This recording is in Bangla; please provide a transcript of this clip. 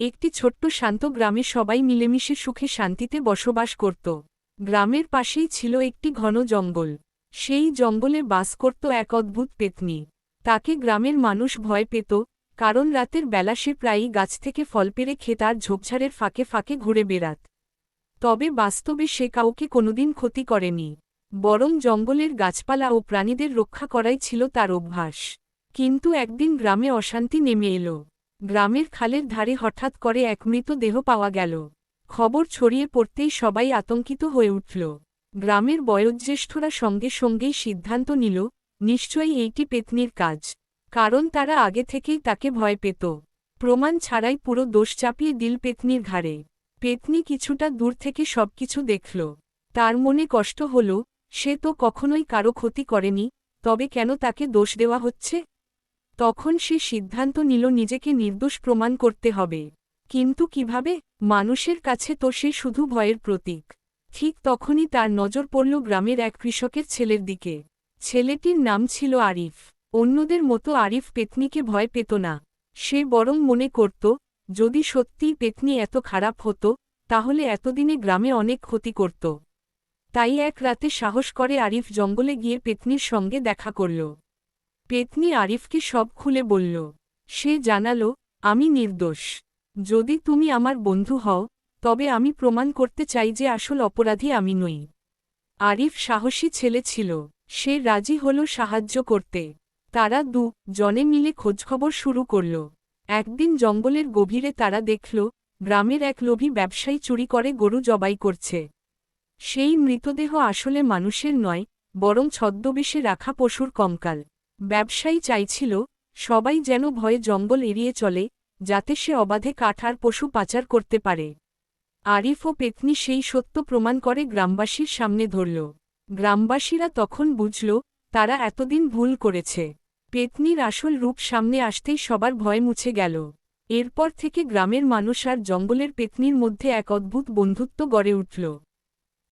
একটি ছোট্ট শান্ত গ্রামে সবাই মিলেমিশে সুখে শান্তিতে বসবাস করত। গ্রামের পাশেই ছিল একটি ঘন জঙ্গল। সেই জঙ্গলে বাস করত এক অদ্ভুত পেত্নী। তাকে গ্রামের মানুষ ভয় পেত, কারণ রাতের বেলা সে প্রায়ই গাছ থেকে ফল পেড়ে খেত আর ঝোপঝাড়ের ফাঁকে ফাঁকে ঘুরে বেড়াত। তবে বাস্তবে সে কাউকে কোনোদিন ক্ষতি করেনি, বরং জঙ্গলের গাছপালা ও প্রাণীদের রক্ষা করাই ছিল তার অভ্যাস। কিন্তু একদিন গ্রামে অশান্তি নেমে এলো। গ্রামের খালের ধারে হঠাৎ করে এক মৃতদেহ পাওয়া গেল। খবর ছড়িয়ে পড়তেই সবাই আতঙ্কিত হয়ে উঠল। গ্রামের বয়োজ্যেষ্ঠরা সঙ্গে সঙ্গেই সিদ্ধান্ত নিল, নিশ্চয়ই এইটি পেত্নীর কাজ, কারণ তারা আগে থেকেই তাকে ভয় পেত। প্রমাণ ছাড়াই পুরো দোষ চাপিয়ে দিল পেত্নীর ঘাড়ে। পেত্নী কিছুটা দূর থেকে সবকিছু দেখল। তার মনে কষ্ট হল, সে তো কখনোই কারো ক্ষতি করেনি, তবে কেন তাকে দোষ দেওয়া হচ্ছে? তখন সে সিদ্ধান্ত নিল নিজেকে নির্দোষ প্রমাণ করতে হবে। কিন্তু কিভাবে? মানুষের কাছে তো সে শুধু ভয়ের প্রতীক। ঠিক তখনই তার নজর পড়ল গ্রামের এক কৃষকের ছেলের দিকে। ছেলেটির নাম ছিল আরিফ। অন্যদের মতো আরিফ পেত্নীকে ভয় পেত না। সে বরং মনে করত, যদি সত্যিই পেত্নী এত খারাপ হতো, তাহলে এতদিনে গ্রামে অনেক ক্ষতি করত। তাই এক রাতে সাহস করে আরিফ জঙ্গলে গিয়ে পেত্নীর সঙ্গে দেখা করল। পেত্নী আরিফকে সব খুলে বলল। সে জানালো, আমি নির্দোষ। যদি তুমি আমার বন্ধু হও, তবে আমি প্রমাণ করতে চাই যে আসল অপরাধী আমি নই। আরিফ সাহসী ছেলে ছিল, সে রাজি হল সাহায্য করতে। তারা জনে মিলে খোঁজখবর শুরু করল। একদিন জঙ্গলের গভীরে তারা দেখল, গ্রামের এক লোভী ব্যবসায়ী চুরি করে গরু জবাই করছে। সেই মৃতদেহ আসলে মানুষের নয়, বরং ছদ্মবেশে রাখা পশুর কঙ্কাল। ব্যবসায়ী চাইছিল, সবাই যেন ভয়ে জঙ্গল এড়িয়ে চলে, যাতে সে অবাধে কাঠ আর পশু পাচার করতে পারে। আরিফ ও পেত্নী সেই সত্য প্রমাণ করে গ্রামবাসীর সামনে ধরল। গ্রামবাসীরা তখন বুঝল, তারা এতদিন ভুল করেছে। পেত্নীর আসল রূপ সামনে আসতেই সবার ভয় মুছে গেল। এরপর থেকে গ্রামের মানুষ আর জঙ্গলের পেত্নীর মধ্যে এক অদ্ভুত বন্ধুত্ব গড়ে উঠল।